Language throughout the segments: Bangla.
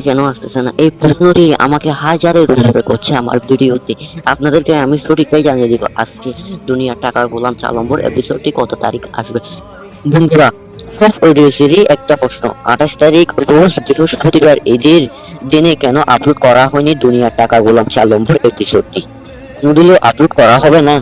কেন আসতেছে না, এই প্রশ্নটি আমাকে হাজারের উপরে করছে আমার ভিডিওতে। আপনাদেরকে আমি সঠিকটাই জানিয়ে দিব আজকে দুনিয়ার টাকার গোলাম 4 নম্বর এপিসোডটি কত তারিখ আসবে। বন্ধুরা, সব অডিওসেরই একটা প্রশ্ন, 28 তারিখ রোজ বৃহস্পতিবার ঈদের দিনে কেন আপলোড করা হয়নি দুনিয়ার টাকার গোলাম 4 নম্বর এপিসোডটি? নদিলে আপলোড করা হবে না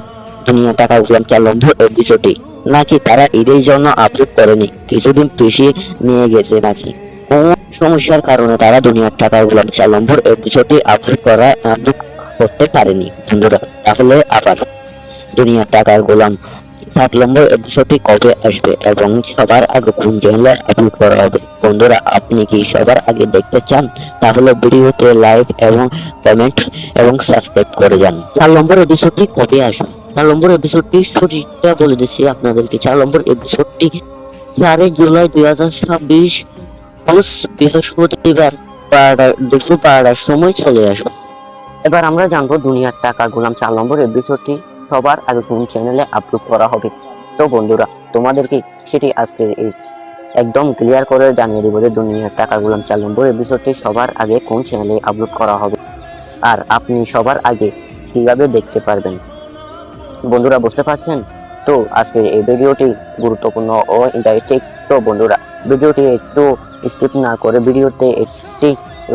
দুনিয়ার টাকার গোলাম 4 নম্বর এপিসোডটি, নাকি তারা ঈদের জন্য আপলোড করেনি, কিছুদিন পিছিয়ে নিয়ে গেছে, নাকি কোন সমস্যার কারণে তারা দুনিয়ার টাকার গোলাম 4 নম্বর এপিসোডটি আপলোড করতে পারেনি? বন্ধুরা, তাহলে আবার দুনিয়ার টাকার গোলাম 4 নম্বর এপিসোডটি কবে আসবে এবং সবার আগে কোন চ্যানেলে আপলোড করা হবে? বন্ধুরা, আপনি কি সবার আগে দেখতে চান? তাহলে ভিডিওতে লাইক এবং কমেন্ট এবং সাবস্ক্রাইব করে যান। 4 নম্বর এপিসোডটি কবে আসবে? 4 নম্বর এপিসোডটি সঠিকটা বলে দিচ্ছি আপনাদেরকে। 4 নম্বর এপিসোডটি 4 জুলাই 2026 রোজ বৃহস্পতিবার দুপুর 12টার সময় চলে আসবে। এবার আমরা জানবো দুনিয়ার টাকা গোলাম 4 নম্বর এপিসোডটি সবার আগে কোন চ্যানেলে আপলোড করা হবে। তো বন্ধুরা, তোমাদেরকে সেটি আজকে একদম ক্লিয়ার করে জানিয়ে দেবো যে দুনিয়ার টাকা গোলাম 4 নম্বর এপিসোডটি সবার আগে কোন চ্যানেলে আপলোড করা হবে, আর আপনি সবার আগে কিভাবে দেখতে পারবেন। বন্ধুরা, বুঝতে পারছেন তো? আজকের এই ভিডিওটি গুরুত্বপূর্ণ ও ইন্টারেস্টিং। তো বন্ধুরা, ভিডিওটি একটু স্কিপ না করে ভিডিওতে একটি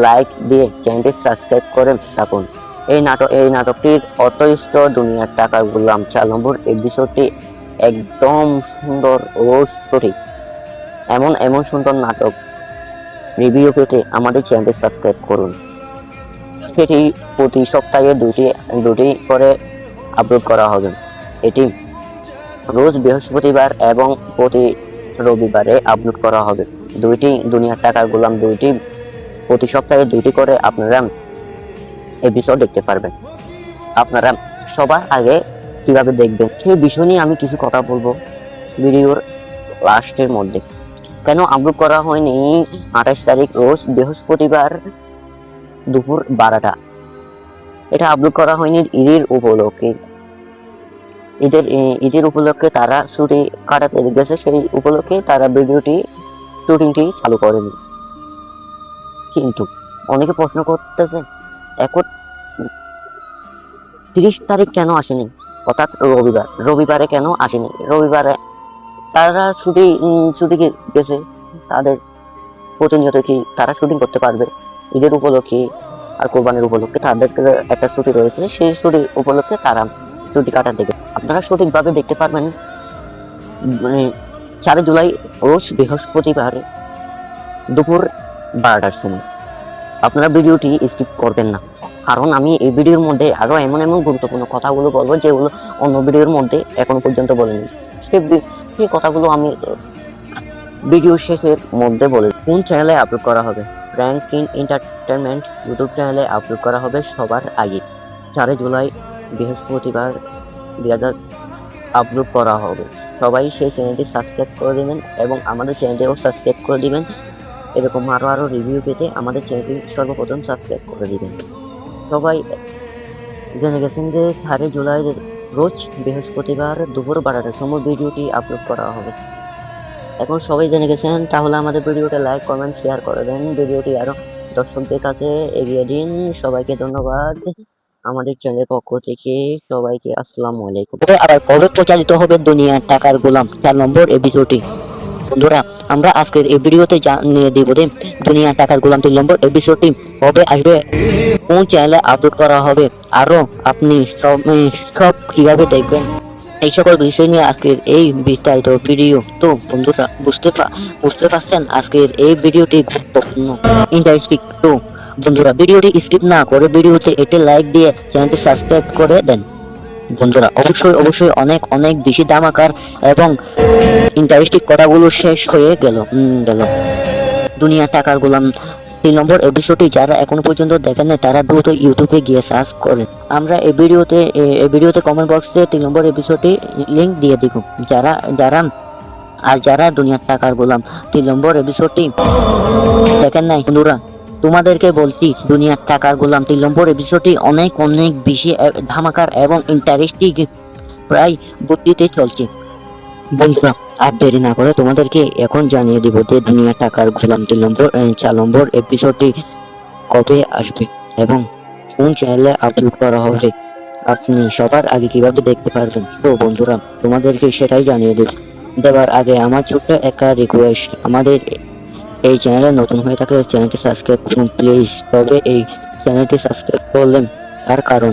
লাইক দিয়ে চ্যানেলটি সাবস্ক্রাইব করে থাকুন। এই নাটকটির অতইষ্ট দুনিয়ার টাকার গোলাম 4 নম্বর এপিসোডটি একদম সুন্দর ও সঠিক। এমন সুন্দর নাটক রিভিউ পেতে আমাদের চ্যানেলটি সাবস্ক্রাইব করুন। সেটি প্রতি সপ্তাহে দুটি করে আপলোড করা হবে। এটি রোজ বৃহস্পতিবার এবং প্রতি রবিবারে আপলোড করা হবে। দুইটি দুনিয়ার টাকার গোলাম দুইটি প্রতি সপ্তাহে দুইটি করে আপনারা এপিসোড দেখতে পারবেন। আপনারা সবার আগে কিভাবে দেখবেন সেই বিষয় নিয়ে আমি কিছু কথা বলবো ভিডিওর লাস্টের মধ্যে। কেন আপলোড করা হয়নি 28 তারিখ রোজ বৃহস্পতিবার দুপুর 12টা? এটা আপলোড করা হয়নি ঈদের উপলক্ষে। ঈদের উপলক্ষে তারা ছুটি কাটাতে গেছে, সেই উপলক্ষে তারা ভিডিওটি শুটিংটি চালু করেনি। কিন্তু অনেকে প্রশ্ন করতেছে এখন 30 তারিখ কেন আসেনি, অর্থাৎ রবিবারে কেন আসেনি? রবিবারে তারা ছুটি গেছে, তাদের প্রতিনিয়ত কি তারা শুটিং করতে পারবে? ঈদের উপলক্ষে আর কোরবানির উপলক্ষে তাদের একটা ছুটি রয়েছে, সেই ছুটি উপলক্ষে তারা ছুটি কাটাতে গেছে। আপনারা সঠিকভাবে দেখতে পারবেন 4 জুলাই রোজ বৃহস্পতিবার দুপুর 12টার সময়। আপনারা ভিডিওটি স্কিপ করবেন না, কারণ আমি এই ভিডিওর মধ্যে আরো এমন গুরুত্বপূর্ণ কথাগুলো বলবো যেগুলো অন্য ভিডিওর মধ্যে এখনো পর্যন্ত বলিনি। সেই কথাগুলো আমি ভিডিও শেষের মধ্যে বলে। কোন চ্যানেলে আপলোড করা হবে? প্র্যাঙ্ক কিং এন্টারটেইনমেন্ট ইউটিউব চ্যানেলে আপলোড করা হবে সবার আগে। 4 জুলাই বৃহস্পতিবার 2000 আপলোড করা হবে। সবাই সেই চ্যানেলটি সাবস্ক্রাইব করে দিবেন এবং আমাদের চ্যানেলটিও সাবস্ক্রাইব করে দিবেন। এরকম আরো রিভিউ পেতে আমাদের চ্যানেলটি সর্বপ্রথম সাবস্ক্রাইব করে দিবেন। সবাই জেনে গেছেন যে 4 জুলাই রোজ বৃহস্পতিবার দুপুর 12টার সময় ভিডিওটি আপলোড করা হবে। এখন সবাই জেনে গেছেন, তাহলে আমাদের ভিডিওটা লাইক কমেন্ট শেয়ার করে দেন, ভিডিওটি আরো দর্শকদের কাছে এগিয়ে দিন। সবাইকে ধন্যবাদ আমাদের চ্যানেলের পক্ষ থেকে। সবাইকে আসসালামু আলাইকুম। আবার কবে প্রচারিত হবে দুনিয়ার টাকার গোলাম 4 নম্বর এপিসোডটি? বন্ধুরা, আমরা আজকের এই ভিডিওতে জানিয়ে দিব যে দুনিয়ার টাকার গোলাম 3 নম্বর এপিসোডটি কবে আসবে, কোন চ্যানেলে আপলোড করা হবে, আরো আপনি সব কিভাবে দেখবেন, এই সকল বিষয় নিয়ে আজকের এই বিস্তারিত ভিডিও। তো বন্ধুরা, বুঝতে পারছেন আজকের এই ভিডিওটি গুরুত্বপূর্ণ ইন্টারেস্টিং। তো বন্ধুরা, ভিডিওটি স্কিপ না করে ভিডিওতে একটি লাইক দিয়ে চ্যানেলটি সাবস্ক্রাইব করে দেন। বন্ধুরা, অবশ্যই অনেক বেশি দামাকার এবং ইন্টারেস্টিং কথাগুলো শেষ হয়ে গেল। দুনিয়ার টাকার গোলাম 3 নম্বর এপিসোডটি যারা এখনো পর্যন্ত দেখেন নাই তারা দ্রুত ইউটিউবে গিয়ে সার্চ করেন। আমরা এই ভিডিওতে কমেন্ট বক্সে 3 নম্বর এপিসোডটি লিংক দিয়ে দিব। যারা দুনিয়ার টাকার গোলাম 3 নম্বর এপিসোডটি দেখেন নাই, বন্ধুরা তোমাদেরকে বলছি দুনিয়ার টাকার গোলাম 3 নম্বর এপিসোডটি অনেক বেশি ধামাকার এবং ইন্টারেস্টিং প্রায় গতিতে চলছে। বন্ধুরা, আর দেরি না করে তোমাদেরকে এখন জানিয়ে দিব যে দুনিয়ার টাকার গোলাম 4 নম্বর এপিসোডটি কবে আসবে এবং কোন চ্যানেলে আপলোড করা হবে আপনি সবার আগে কিভাবে দেখতে পারবেন। তো বন্ধুরা, তোমাদেরকে সেটাই জানিয়ে দেওয়ার আগে আমার ছোট্ট একটা রিকোয়েস্ট, আমাদের এই চ্যানেলে নতুন হয়ে থাকলে চ্যানেলটি সাবস্ক্রাইব করুন প্লিজ। তবে এই চ্যানেলটি সাবস্ক্রাইব করলেন তার কারণ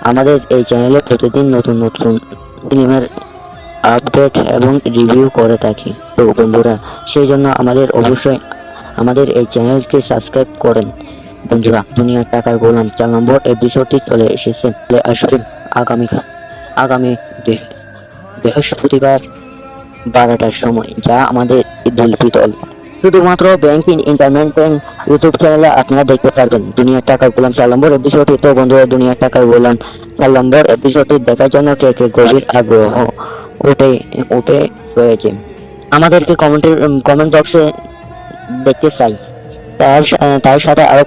আমাদের এই চ্যানেলে প্রতিদিন নতুন নতুন ফিল্মের আপডেট এবং রিভিউ করে থাকি। তো বন্ধুরা, সেই জন্য অবশ্যই আমাদের এই চ্যানেলকে সাবস্ক্রাইব করেন। বন্ধুরা, দুনিয়ার টাকার গোলাম 4 নম্বর এপিসোডটি চলে এসেছে, আসবে আগামী বৃহস্পতিবার 12টার সময়, যা আমাদের ঈদুল ফিতর। শুধুমাত্র ব্যাংকিং ইন্টারনেট ইউটিউব চ্যানেলে আপনারা দেখতে পারবেন দুনিয়ার টাকার গোলাম 4 নম্বর এপিসোডটি। তো বন্ধুরা, দুনিয়ার টাকার গোলাম 4 নম্বর এপিসোডটি দেখার জন্য কে কে গভীর আগ্রহ উঠে রয়েছে আমাদেরকে কমেন্ট বক্সে দেখতে চাই। তার সাথে আরো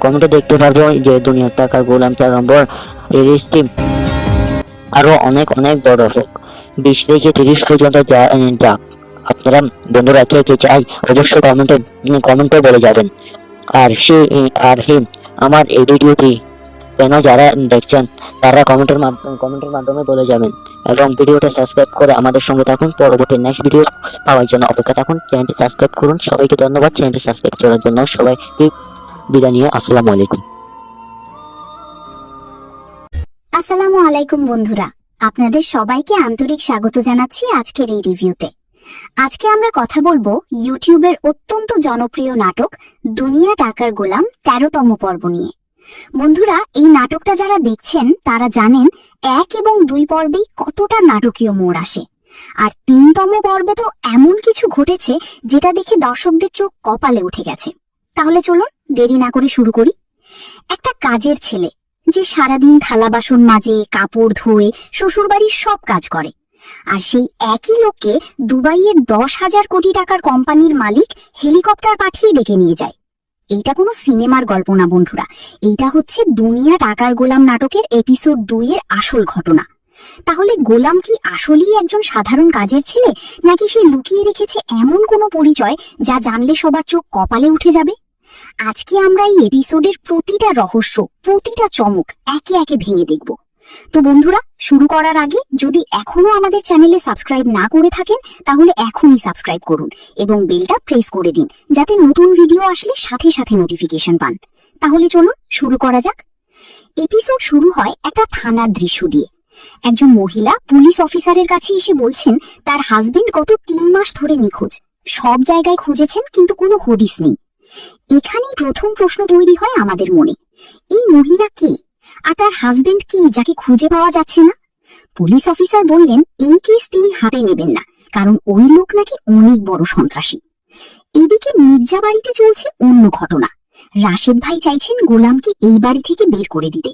কমেন্টে দেখতে পারবো যে দুনিয়ার টাকার গোলাম 4 নম্বর রিলিজটি আরো অনেক অনেক বড় হোক, 20 থেকে 30 পর্যন্ত যাক। আপনারা বন্ধুরা কে কে চাই অবশ্যই কমেন্টে বলে যাবেন। আর আমার এই ভিডিওটি কেন যারা দেখছেন তারা কমেন্টের মাধ্যমে বলে যাবেন এবং ভিডিওটা সাবস্ক্রাইব করে আমাদের সঙ্গে থাকুন। পরবর্তী নেক্সট ভিডিও পাওয়ার জন্য অপেক্ষা থাকুন। চ্যানেলটি সাবস্ক্রাইব করুন। সবাইকে ধন্যবাদ চ্যানেলটি সাবস্ক্রাইব করার জন্য। সবাইকে বিদায় নিয়ে আসসালামু আলাইকুম। আসসালামু আলাইকুম বন্ধুরা, আপনাদের সবাইকে আন্তরিক স্বাগত জানাচ্ছি আজকের এই রিভিউতে। আজকে আমরা কথা বলবো ইউটিউবের অত্যন্ত জনপ্রিয় নাটক দুনিয়া টাকার গোলাম 13তম পর্ব নিয়ে। বন্ধুরা, এই নাটকটা যারা দেখছেন তারা জানেন 1 এবং 2 পর্বেই কতটা নাটকীয় মোড় আসে, আর 3তম পর্বে তো এমন কিছু ঘটেছে যেটা দেখে দর্শকদের চোখ কপালে উঠে গেছে। তাহলে চলুন দেরি না করে শুরু করি। একটা কাজের ছেলে যে সারাদিন থালা বাসন মাজে, কাপড় ধোয়ে, শ্বশুরবাড়ির সব কাজ করে, আর সেই একই লোককে দুবাইয়ের 10,000 কোটি টাকার কোম্পানির মালিক হেলিকপ্টার পাঠিয়ে ডেকে নিয়ে যায়। এইটা কোনো সিনেমার গল্প না বন্ধুরা, এইটা হচ্ছে দুনিয়া টাকার গোলাম নাটকের এপিসোড 2 এর আসল ঘটনা। তাহলে গোলাম কি আসলেই একজন সাধারণ কাজের ছেলে, নাকি সে লুকিয়ে রেখেছে এমন কোনো পরিচয় যা জানলে সবার চোখ কপালে উঠে যাবে? আজকে আমরা এই এপিসোডের প্রতিটা রহস্য, প্রতিটা চমক একে একে ভেঙে দেখব। তো বন্ধুরা, শুরু করার আগে যদি এখনো আমাদের চ্যানেলে সাবস্ক্রাইব না করে থাকেন তাহলে এখনই সাবস্ক্রাইব করুন এবং বেলটা প্রেস করে দিন, যাতে নতুন ভিডিও আসলে সাথে সাথে নোটিফিকেশন পান। তাহলে চলুন শুরু করা যাক। এপিসোড শুরু হয় একটা থানার দৃশ্য দিয়ে। একজন মহিলা পুলিশ অফিসারের কাছে এসে বলছেন তার হাজবেন্ড গত 3 মাস ধরে নিখোঁজ। সব জায়গায় খুঁজেছেন কিন্তু কোনো হদিস নেই। এখানেই প্রথম প্রশ্ন তৈরি হয় আমাদের মনে, এই মহিলা কে আর তার হাজবেন্ড কি যাকে খুঁজে পাওয়া যাচ্ছে না? পুলিশ অফিসার বললেন এই কেস তিনি হাতে নেবেন না, কারণ ওই লোক নাকি অনেক বড় সন্ত্রাসী। এদিকে মির্জা বাড়িতে চলছে অন্য ঘটনা। রাশেদ ভাই চাইছেন গোলামকে এই বাড়ি থেকে বের করে দিতে।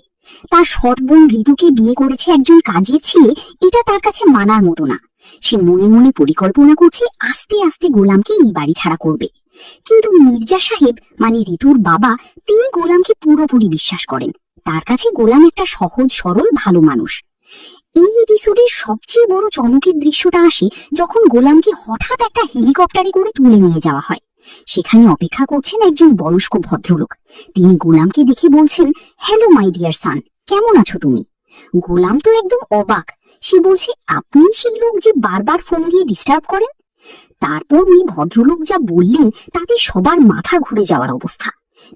তার সৎ বোন ঋতুকে বিয়ে করেছে একজন কাজের ছেলে, এটা তার কাছে মানার মতো না। সে মনে মনে পরিকল্পনা করছে আস্তে আস্তে গোলামকে এই বাড়ি ছাড়া করবে। কিন্তু মির্জা সাহেব মানে ঋতুর বাবা, তিনি গোলামকে পুরোপুরি বিশ্বাস করেন। তার কাছে গোলাম একটা সহজ সরল ভালো মানুষ। এই এপিসোডের সবচেয়ে বড় চমকের দৃশ্যটা আসে যখন গোলামকে হঠাৎ একটা হেলিকপ্টারে করে তুলে নিয়ে যাওয়া হয়। সেখানে অপেক্ষা করছেন একজন বয়স্ক ভদ্রলোক। তিনি গোলামকে দেখে বলছেন, হ্যালো মাই ডিয়ার সান, কেমন আছো তুমি? গোলাম তো একদম অবাক। সে বলছে, আপনি সেই লোক যে বারবার ফোন দিয়ে ডিস্টার্ব করেন? তারপর ওই ভদ্রলোক যা বললেন তাতে সবার মাথা ঘুরে যাওয়ার অবস্থা।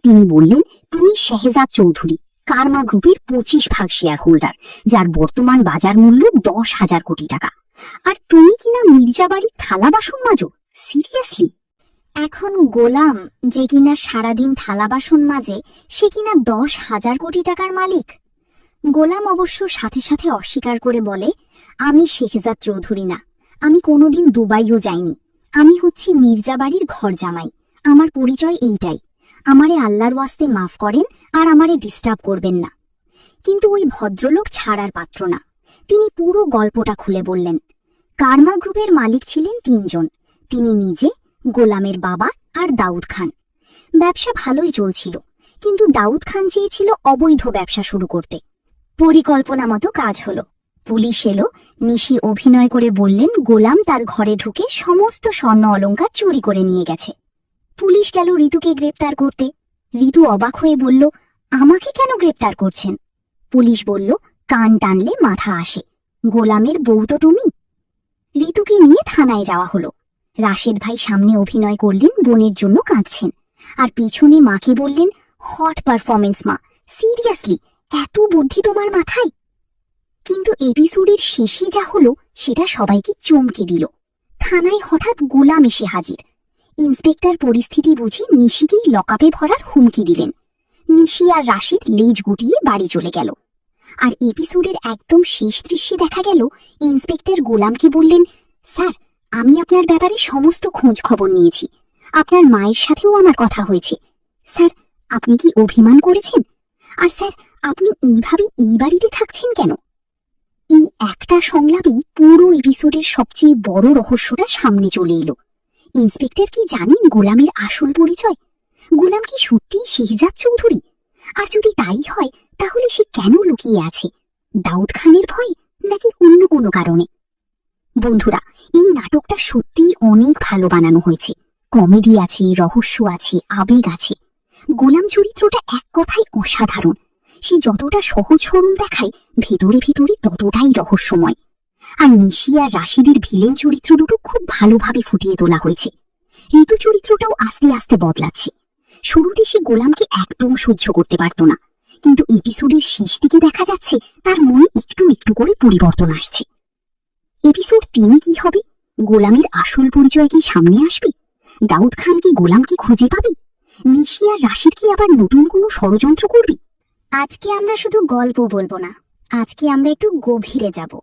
তিনি বললেন, তুমি শেহজাদ চৌধুরী, কারমা গ্রুপের 25% শেয়ার হোল্ডার, যার বর্তমান বাজার মূল্য 10,000 কোটি টাকা। আর তুমি কিনা মির্জা বাড়ির থালা বাসন মাজো? সিরিয়াসলি? এখন গোলাম যে কিনা সারাদিন থালা বাসন মাজে, সে কিনা 10,000 কোটি টাকার মালিক? গোলাম অবশ্য সাথে সাথে অস্বীকার করে বলে, আমি শেহজাদ চৌধুরী না, আমি কোনোদিন দুবাইও যাইনি, আমি হচ্ছি মির্জা বাড়ির ঘর জামাই, আমার পরিচয় এইটাই, আমারে আল্লাহর ওয়াস্তে মাফ করেন আর আমারে ডিস্টার্ব করবেন না। কিন্তু ওই ভদ্রলোক ছাড়ার পাত্র না। তিনি পুরো গল্পটা খুলে বললেন। কারমা গ্রুপের মালিক ছিলেন 3 জন, তিনি নিজে, গোলামের বাবা আর দাউদ খান। ব্যবসা ভালোই চলছিল, কিন্তু দাউদ খান চেয়েছিল অবৈধ ব্যবসা শুরু করতে। পরিকল্পনা মতো কাজ হলো। পুলিশ এলো, নিশি অভিনয় করে বললেন গোলাম তার ঘরে ঢুকে সমস্ত স্বর্ণ অলংকার চুরি করে নিয়ে গেছে। পুলিশ গেল ঋতুকে গ্রেপ্তার করতে। ঋতু অবাক হয়ে বলল, আমাকে কেন গ্রেপ্তার করছেন? পুলিশ বলল, কান টানলে মাথা আসে, গোলামের বউ তো তুমি। ঋতুকে নিয়ে থানায় যাওয়া হলো। রাশেদ ভাই সামনে অভিনয় করলেন বোনের জন্য কাঁদছেন, আর পিছনে মাকে বললেন, হট পারফরমেন্স মা, সিরিয়াসলি এত বুদ্ধি তোমার মাথায়। কিন্তু এপিসোডের শেষে যা হলো সেটা সবাইকে চমকে দিল। থানায় হঠাৎ গোলাম এসে হাজির। ইন্সপেক্টর পরিস্থিতি বুঝে নিশিকেই লকআপে ভরার হুমকি দিলেন। নিশি আর রাশিদ লেজ গুটিয়ে বাড়ি চলে গেল। আর এপিসোডের একদম শেষ দৃশ্যে দেখা গেল ইন্সপেক্টর গোলামকে বললেন, স্যার, আমি আপনার ব্যাপারে সমস্ত খোঁজ খবর নিয়েছি, আপনার মায়ের সাথেও আমার কথা হয়েছে। স্যার, আপনি কি অভিমান করেছেন? আর স্যার, আপনি এইভাবে এই বাড়িতে থাকছেন কেন? এই একটা সংলাপেই পুরো এপিসোডের সবচেয়ে বড় রহস্যটা সামনে চলে এলো। ইন্সপেক্টর কি জানেন গোলামের আসল পরিচয়? গোলাম কি সত্যিই শেহজাদ চৌধুরী? আর যদি তাই হয় তাহলে সে কেন লুকিয়ে আছে? দাউদ খানের ভয়ে নাকি অন্য কোনো কারণে? বন্ধুরা, এই নাটকটা সত্যিই অনেক ভালো বানানো হয়েছে। কমেডি আছে, রহস্য আছে, আবেগ আছে। গোলাম চরিত্রটা এক কথায় অসাধারণ। সে যতটা সহজ সরল দেখায়, ভেতরে ভেতরে ততটাই রহস্যময়। আর নিশি আর রাশিদের ভিলেন চরিত্র দুটো খুব ভালোভাবে ফুটিয়ে তোলা হয়েছে। ঋতু চরিত্রটাও আস্তে আস্তে বদলাচ্ছে। শুরুতে সে গোলামকে একদম সহ্য করতে পারত না, কিন্তু এপিসোডের শেষ দিকে দেখা যাচ্ছে তার মনে একটু একটু করে পরিবর্তন আসছে। এপিসোড 3-এ কি হবে? গোলামের আসল পরিচয় কি সামনে আসবে? দাউদ খান কি গোলামকে খুঁজে পাবে? নিশি আর রাশিদ কি আবার নতুন কোনো ষড়যন্ত্র করবে? আজকে আমরা শুধু গল্প বলবো না, আজকে আমরা একটু গভীরে যাব।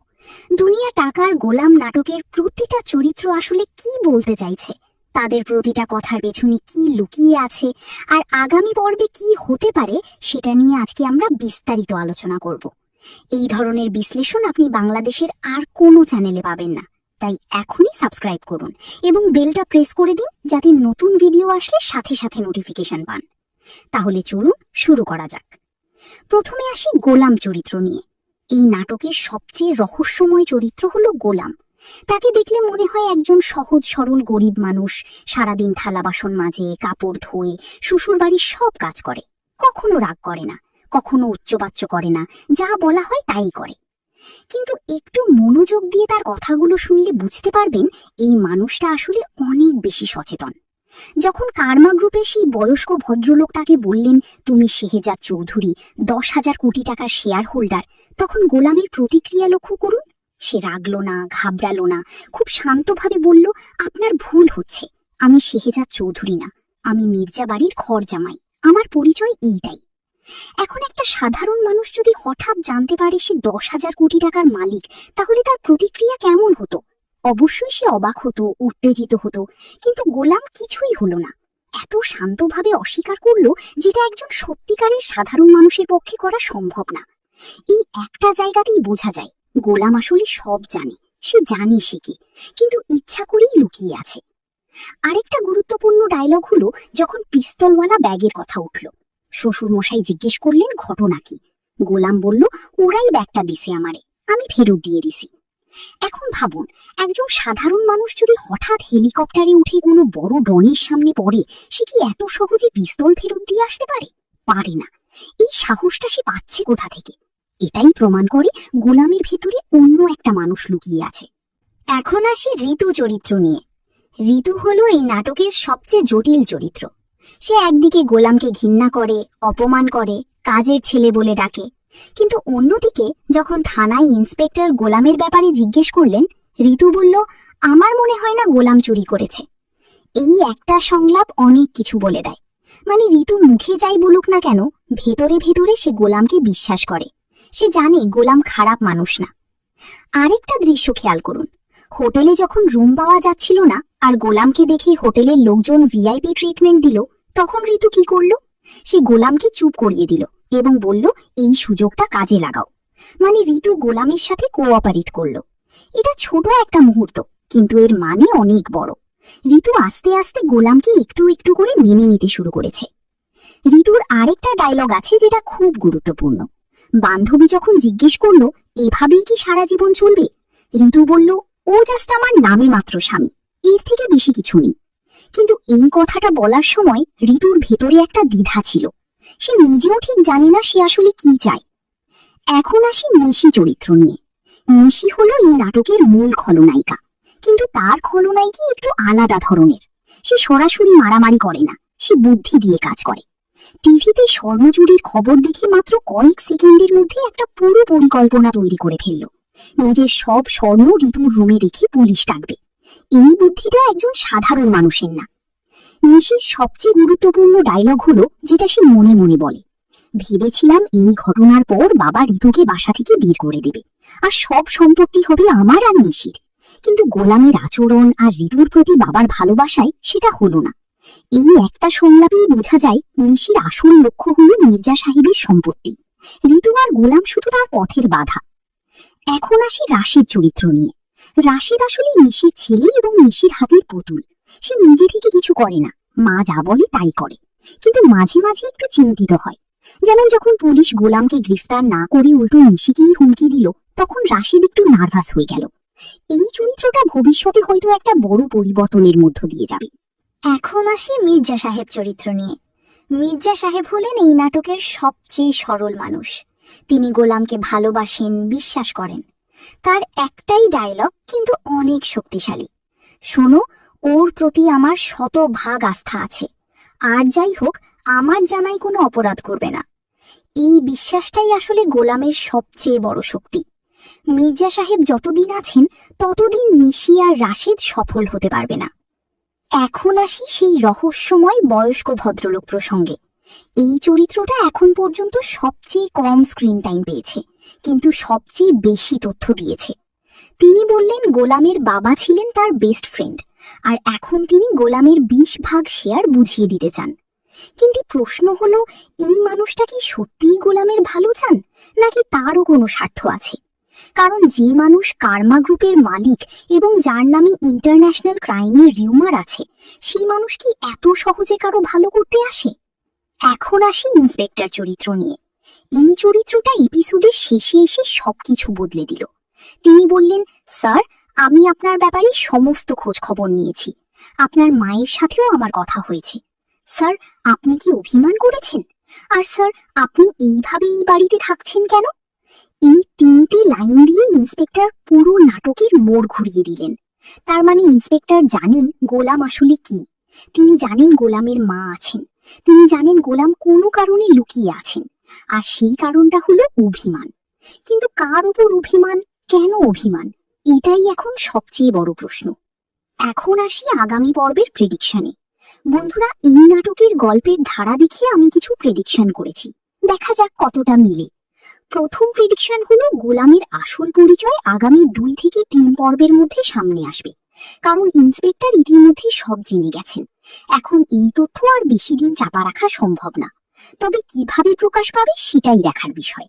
দুনিয়া টাকার গোলাম নাটকের প্রতিটা চরিত্র আসলে কি বলতে চাইছে, তাদের প্রতিটা কথার পেছনে কি লুকিয়ে আছে, আর আগামী পর্বে কি হতে পারে সেটা নিয়ে আজকে আমরা বিস্তারিত আলোচনা করব। এই ধরনের বিশ্লেষণ আপনি বাংলাদেশের আর কোনো চ্যানেলে পাবেন না, তাই এখনই সাবস্ক্রাইব করুন এবং বেলটা প্রেস করে দিন যাতে নতুন ভিডিও আসলে সাথে সাথে নোটিফিকেশন পান। তাহলে চলুন শুরু করা যাক। প্রথমে আসি গোলাম চরিত্র নিয়ে। এই নাটকের সবচেয়ে রহস্যময় চরিত্র হলো গোলাম। তাকে দেখলে মনে হয় একজন সহজ সরল গরিব মানুষ, সারাদিন থালা বাসন মাজে, কাপড় ধোয়ে, শ্বশুর বাড়ির সব কাজ করে, কখনো রাগ করে না, কখনো উচ্চবাচ্য করে না, যা বলা হয় তাই করে। কিন্তু একটু মনোযোগ দিয়ে তার কথাগুলো শুনলে বুঝতে পারবেন এই মানুষটা আসলে অনেক বেশি সচেতন। যখন কার্মা গ্রুপের সেই বয়স্ক ভদ্রলোক তাকে বললেন, তুমি শেহজাদ চৌধুরী, 10,000 কোটি টাকার শেয়ার হোল্ডার, তখন গোলামের প্রতিক্রিয়া লক্ষ্য করুন। সে রাগলো না, ঘাবড়ালো না, খুব শান্তভাবে বলল, আপনার ভুল হচ্ছে, আমি শেহজাদ চৌধুরী না, আমি মির্জা বাড়ির ঘর জামাই, আমার পরিচয় এইটাই। এখন একটা সাধারণ মানুষ যদি হঠাৎ জানতে পারে সে 10,000 কোটি টাকার মালিক, তাহলে তার প্রতিক্রিয়া কেমন হতো? অবশ্যই সে অবাক হতো, উত্তেজিত হতো, কিন্তু গোলাম কিছুই হলো না। এত শান্তভাবে অস্বীকার করলো, যেটা একজন সত্যিকারের সাধারণ মানুষের পক্ষে করা সম্ভব না। এই একটা জায়গাতেই বোঝা যায় গোলাম আসলে সব জানে, সে জানে সে কি, কিন্তু ইচ্ছা করেই লুকিয়ে আছে। আরেকটা গুরুত্বপূর্ণ ডায়লগ হলো যখন পিস্তলওয়ালা ব্যাগের কথা উঠল। শ্বশুর মশাই জিজ্ঞেস করলেন ঘটনা কি। গোলাম বলল, ওরাই ব্যাগটা দিছে আমারে, আমি ফেরত দিয়ে দিছি। এখন ভাবুন, একজন সাধারণ মানুষ যদি হঠাৎ হেলিকপ্টারে উঠে কোনো বড় ডনের সামনে পড়ে, সে কি এত সহজে পিস্তল ফেরত দিয়ে আসতে পারে? পারে না। এই সাহসটা সে পাচ্ছে কোথা থেকে? এটাই প্রমাণ করে গোলামের ভিতরে অন্য একটা মানুষ লুকিয়ে আছে। এখন আসি ঋতু চরিত্র নিয়ে। ঋতু হলো এই নাটকের সবচেয়ে জটিল চরিত্র। সে একদিকে গোলামকে ঘৃণা করে, অপমান করে, কাজের ছেলে বলে ডাকে, কিন্তু অন্যদিকে যখন থানায় ইন্সপেক্টর গোলামের ব্যাপারে জিজ্ঞেস করলেন, ঋতু বলল, আমার মনে হয় না গোলাম চুরি করেছে। এই একটা সংলাপ অনেক কিছু বলে দেয়। মানে ঋতু মুখে যাই বলুক না কেন, ভেতরে ভেতরে সে গোলামকে বিশ্বাস করে। সে জানে গোলাম খারাপ মানুষ না। আরেকটা দৃশ্য খেয়াল করুন। হোটেলে যখন রুম পাওয়া যাচ্ছিল না আর গোলামকে দেখে হোটেলের লোকজন ভিআইপি ট্রিটমেন্ট দিল, তখন ঋতু কি করলো? সে গোলামকে চুপ করিয়ে দিল এবং বলল, এই সুযোগটা কাজে লাগাও। মানে ঋতু গোলামের সাথে কোঅপারেট করলো। এটা ছোট একটা মুহূর্ত, কিন্তু এর মানে অনেক বড়। ঋতু আস্তে আস্তে গোলামকে একটু একটু করে মেনে নিতে শুরু করেছে। ঋতুর আরেকটা ডায়লগ আছে যেটা খুব গুরুত্বপূর্ণ। বান্ধবী যখন জিজ্ঞেস করলো, এভাবেই কি সারা জীবন চলবে? ঋতু বলল, ও জাস্ট আমার নামে মাত্র স্বামী, এর থেকে বেশি কিছু নেই। কিন্তু এই কথাটা বলার সময় ঋতুর ভেতরে একটা দ্বিধা ছিল। সে নিজেও ঠিক জানে না সে আসলে কি চায়। এখন আসি নিশি চরিত্র নিয়ে। নিশি হলো এই নাটকের মূল খলনায়িকা, কিন্তু তার খলনায়িকা একটু আলাদা ধরনের। সে সরাসরি মারামারি করে না, সে বুদ্ধি দিয়ে কাজ করে। টিভিতে স্বর্ণ চুরির খবর দেখে মাত্র কয়েক সেকেন্ডের মধ্যে একটা পুরো পরিকল্পনা তৈরি করে ফেলল। নিজের সব স্বর্ণ ঋতুর রুমে রেখে পুলিশ ডাকবে। এই বুদ্ধিটা একজন সাধারণ মানুষের না। নিশির সবচেয়ে গুরুত্বপূর্ণ ডায়লগ হলো যেটা সে মনে মনে বলে, ভেবেছিলাম এই ঘটনার পর বাবা ঋতুকে বাসা থেকে বের করে দেবে, আর সব সম্পত্তি হবে আমার আর নিশির। কিন্তু গোলামের আচরণ আর ঋতুর প্রতি বাবার ভালোবাসায় সেটা হলো না। এই একটা সংলাপেই বোঝা যায় নিশির আসল লক্ষ্য হলো মির্জা সাহেবের সম্পত্তি। ঋতু আর গোলাম শুধু তার পথের বাধা। এখন আসি রাশেদ চরিত্র নিয়ে। রাশেদ আসলে নিশির ছেলে এবং নিশির হাতের পুতুল। সে নিজে থেকে কিছু করে না, মা যা বলে তাই করে, কিন্তু মাঝে মাঝে একটু চিন্তিত হয়। যেমন যখন পুলিশ গোলামকে গ্রেফতার না করে উল্টো নিশিকেই হুমকি দিল, তখন রাশেদ একটু নার্ভাস হয়ে গেল। এই চরিত্রটা ভবিষ্যতে হয়তো একটা বড় পরিবর্তনের মধ্য দিয়ে যাবে। এখন আসি মির্জা সাহেব চরিত্র নিয়ে। মির্জা সাহেব হলেন এই নাটকের সবচেয়ে সরল মানুষ। তিনি গোলামকে ভালোবাসেন, বিশ্বাস করেন। তার একটাই ডায়লগ কিন্তু অনেক শক্তিশালী, শোনো, ওর প্রতি আমার শতভাগ আস্থা আছে, আর যাই হোক আমার জানাই কোনো অপরাধ করবে না। এই বিশ্বাসটাই আসলে গোলামের সবচেয়ে বড় শক্তি। মির্জা সাহেব যতদিন আছেন ততদিন নিশি আর রাশেদ সফল হতে পারবে না। এখন আসি সেই রহস্যময় বয়স্ক ভদ্রলোক প্রসঙ্গে। এই চরিত্রটা এখন পর্যন্ত সবচেয়ে কম স্ক্রিন টাইম পেয়েছে, কিন্তু সবচেয়ে বেশি তথ্য দিয়েছে। তিনি বললেন গোলামের বাবা ছিলেন তার বেস্ট ফ্রেন্ড, আর এখন তিনি গোলামের 20 ভাগ শেয়ার বুঝিয়ে দিতে চান। কিন্তু প্রশ্ন হলো, এই মানুষটা কি সত্যিই গোলামের ভালো চান, নাকি তারও কোনো স্বার্থ আছে? কারণ যে মানুষ কার্মা গ্রুপের মালিক এবং যার নামে ইন্টারন্যাশনাল ক্রাইমের রিউমার আছে, সেই মানুষ কি এত সহজে কারো ভালো করতে আসে? এখন আসি ইন্সপেক্টর চরিত্র নিয়ে। এই চরিত্রটা এপিসোডের শেষে এসে সবকিছু বদলে দিল। তিনি বললেন, স্যার, আমি আপনার ব্যাপারে সমস্ত খোঁজ খবর নিয়েছি, আপনার মায়ের সাথেও আমার কথা হয়েছে। স্যার, আপনি কি অভিমান করেছেন? আর স্যার, আপনি এইভাবে এই বাড়িতে থাকছেন কেন? এই 3টে লাইন দিয়ে ইন্সপেক্টর পুরো নাটকের মোড় ঘুরিয়ে দিলেন। তার মানে ইন্সপেক্টর জানেন গোলাম আসলে কি। তিনি জানেন গোলামের মা আছেন, তিনি জানেন গোলাম কোনো কারণে লুকিয়ে আছেন, আর সেই কারণটা হলো অভিমান। কিন্তু কার উপর অভিমান, কেন অভিমান, এটাই এখন সবচেয়ে বড় প্রশ্ন। এখন আসি আগামী পর্বের প্রেডিকশনে। বন্ধুরা, এই নাটকের গল্পের ধারা দেখে আমি কিছু প্রেডিকশন করেছি, দেখা যাক কতটা মিলে। প্রথম প্রেডিকশন হলো গোলামের আসল পরিচয় আগামী 2 থেকে 3 পর্বের মধ্যে সামনে আসবে, কারণ ইন্সপেক্টর ইতিমধ্যে সব জেনে গেছেন। এখন এই তথ্য আর বেশি দিন চাপা রাখা সম্ভব না, তবে কিভাবে প্রকাশ পাবে সেটাই দেখার বিষয়।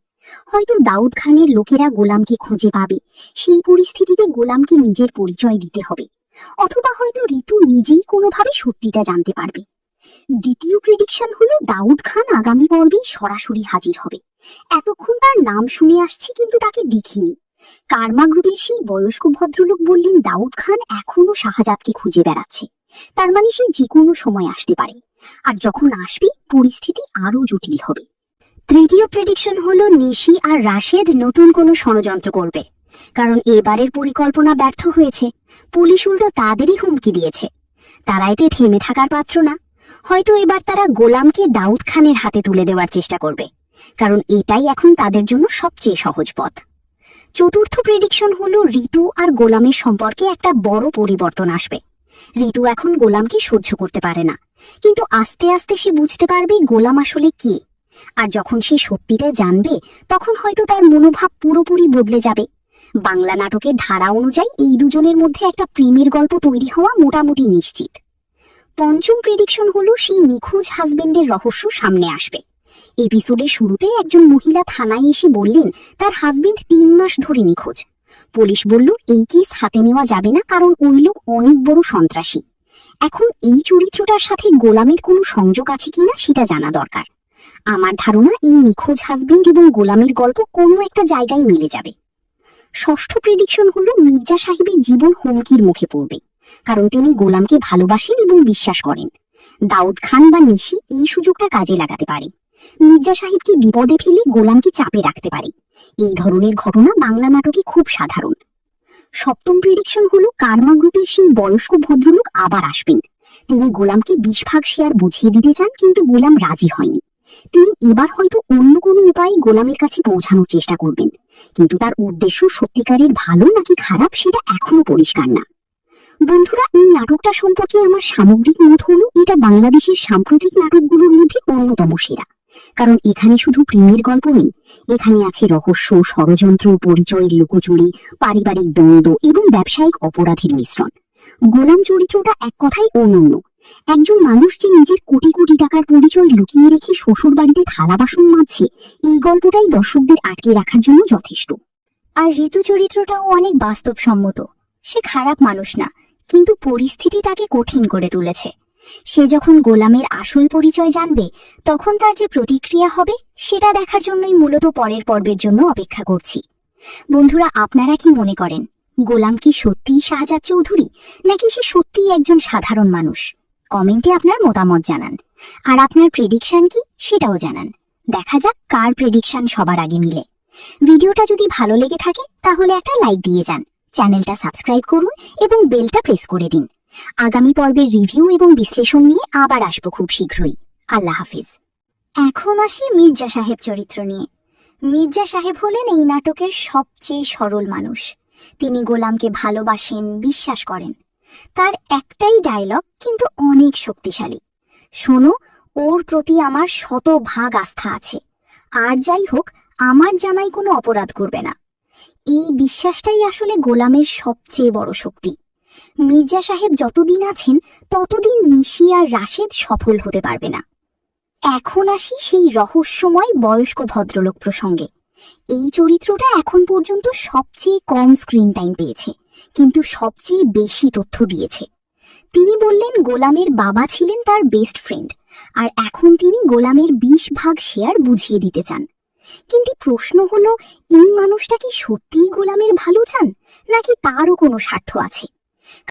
হয়তো দাউদ খানের লোকেরা গোলামকে খুঁজে পাবে, সেই পরিস্থিতিতে গোলামকে নিজের পরিচয় দিতে হবে, অথবা হয়তো ঋতু নিজেই কোনোভাবে সত্যিটা জানতে পারবে। দ্বিতীয় প্রেডিকশন হলো দাউদ খান আগামী পর্বেই সরাসরি হাজির হবে। এতক্ষণ তার নাম শুনে আসছি কিন্তু তাকে দেখিনি। কার্মা গ্রুপের সেই বয়স্ক ভদ্রলোক বললেন দাউদ খান এখনো শাহজাদকে খুঁজে বেড়াচ্ছে, তার মানে সে যে কোনো সময় আসতে পারে, আর যখন আসবে পরিস্থিতি আরো জটিল হবে। তৃতীয় প্রেডিকশন হলো নিশি আর রাশেদ নতুন কোনো ষড়যন্ত্র করবে, কারণ এবারের পরিকল্পনা ব্যর্থ হয়েছে। পুলিশ উল্টো তাদেরই হুমকি দিয়েছে। তারা এতে থেমে থাকার পাত্র না। হয়তো এবার তারা গোলামকে দাউদ খানের হাতে তুলে দেওয়ার চেষ্টা করবে, কারণ এটাই এখন তাদের জন্য সবচেয়ে সহজ পথ। চতুর্থ প্রেডিকশন হলো ঋতু আর গোলামের সম্পর্কে একটা বড় পরিবর্তন আসবে। ঋতু এখন গোলামকে সহ্য করতে পারে না, কিন্তু আস্তে আস্তে সে বুঝতে পারবে গোলাম আসলে কি। আর যখন সে সত্যিটা জানবে, তখন হয়তো তার মনোভাব পুরোপুরি বদলে যাবে। বাংলা নাটকের ধারা অনুযায়ী এই দুজনের মধ্যে একটা প্রেমের গল্প তৈরি হওয়া মোটামুটি নিশ্চিত। পঞ্চম প্রেডিকশন হলো সেই নিখোঁজ হাজবেন্ডের রহস্য সামনে আসবে। এপিসোডের শুরুতে একজন মহিলা থানায় এসে বললেন তার হাজবেন্ড 3 মাস ধরে নিখোঁজ। পুলিশ বলল এই কেস হাতে নেওয়া যাবে না, কারণ ওই লোক অনেক বড় সন্ত্রাসী। এখন এই চরিত্রটার সাথে গোলামের কোনো সংযোগ আছে কিনা সেটা জানা দরকার। আমার ধারণা এই নিখোঁজ হাজবেন্ড এবং গোলামের গল্প কোনো একটা জায়গায় মিলে যাবে। ষষ্ঠ প্রেডিকশন হলো মির্জা সাহেবের জীবন হুমকির মুখে পড়বে, কারণ তিনি গোলামকে ভালোবাসেন এবং বিশ্বাস করেন। দাউদ খান বা নিশি এই সুযোগটা কাজে লাগাতে পারে। মির্জা সাহেবকে বিপদে ফেলে গোলামকে চাপে রাখতে পারে। এই ধরনের ঘটনা বাংলা নাটকে খুব সাধারণ। সপ্তম প্রেডিকশন হলো কার্মা গ্রুপের সেই বয়স্ক ভদ্রলোক আবার আসবেন। তিনি গোলামকে 20 ভাগ শেয়ার বুঝিয়ে দিতে চান, কিন্তু গোলাম রাজি হয়নি। তিনি এবার হয়তো অন্য কোনো উপায়ে গোলামের কাছে পৌঁছানোর চেষ্টা করবেন, কিন্তু তার উদ্দেশ্য সত্যিকারের ভালো নাকি খারাপ সেটা এখনো পরিষ্কার না। বন্ধুরা, এই নাটকটা সম্পর্কে আমার সামগ্রিক মত হলো এটা বাংলাদেশের সাম্প্রতিক নাটকগুলোর মধ্যে অন্যতম সেরা। কারণ এখানে শুধু প্রেমের গল্প নেই, এখানে আছে রহস্য, ষড়যন্ত্র, পরিচয়ের লুকোচুরি, পারিবারিক দ্বন্দ্ব এবং ব্যবসায়িক অপরাধের মিশ্রণ। গোলাম চরিত্রটা এক কথায় অনন্য। একজন মানুষ যে নিজের কোটি কোটি টাকার পরিচয় লুকিয়ে রেখে শ্বশুর বাড়িতে থালা বাসন মাজছে, এই গল্পটাই দর্শকদের আটকে রাখার জন্য যথেষ্ট। আর ঋতু চরিত্রটাও অনেক বাস্তবসম্মত। সে খারাপ মানুষ না, কিন্তু পরিস্থিতি তাকে কঠিন করে তুলেছে। সে যখন গোলামের আসল পরিচয় জানবে, তখন তার যে প্রতিক্রিয়া হবে সেটা দেখার জন্যই মূলত পরের পর্বের জন্য অপেক্ষা করছি। বন্ধুরা, আপনারা কি মনে করেন, গোলাম কি সত্যিই শাহজাদ চৌধুরী, নাকি সে সত্যিই একজন সাধারণ মানুষ? কমেন্টে আপনার মতামত জানান। আর আপনার প্রেডিকশন কি সেটাও জানান। দেখা যাক কার প্রেডিকশন সবার আগে মিলে। ভিডিওটা যদি ভালো লেগে থাকে তাহলে একটা লাইক দিয়ে যান, চ্যানেলটা সাবস্ক্রাইব করুন এবং বেলটা প্রেস করে দিন। আগামী পর্বের রিভিউ এবং বিশ্লেষণ নিয়ে আবার আসবো খুব শীঘ্রই। আল্লাহ হাফিজ। এখন আসি মির্জা সাহেব চরিত্র নিয়ে। মির্জা সাহেব হলেন এই নাটকের সবচেয়ে সরল মানুষ। তিনি গোলামকে ভালোবাসেন, বিশ্বাস করেন। তার একটাই ডায়লগ কিন্তু অনেক শক্তিশালী, শোনো, ওর প্রতি আমার 100% আস্থা আছে, আর যাই হোক আমার জামাই কোনো অপরাধ করবে না। এই বিশ্বাসটাই আসলে গোলামের সবচেয়ে বড় শক্তি। মির্জা সাহেব যতদিন আছেন ততদিন নিশি আর রাশেদ সফল হতে পারবে না। এখন আসি সেই রহস্যময় বয়স্ক ভদ্রলোক প্রসঙ্গে। এই চরিত্রটা এখন পর্যন্ত সবচেয়ে কম স্ক্রিন টাইম পেয়েছে, কিন্তু সবচেয়ে বেশি তথ্য দিয়েছে। তিনি বললেন গোলামের বাবা ছিলেন তার বেস্ট ফ্রেন্ড, আর এখন তিনি গোলামের 20 ভাগ শেয়ার বুঝিয়ে দিতে চান। কিন্তু প্রশ্ন হলো, এই মানুষটা কি সত্যিই গোলামের ভালো চান, নাকি তারও কোনো স্বার্থ আছে?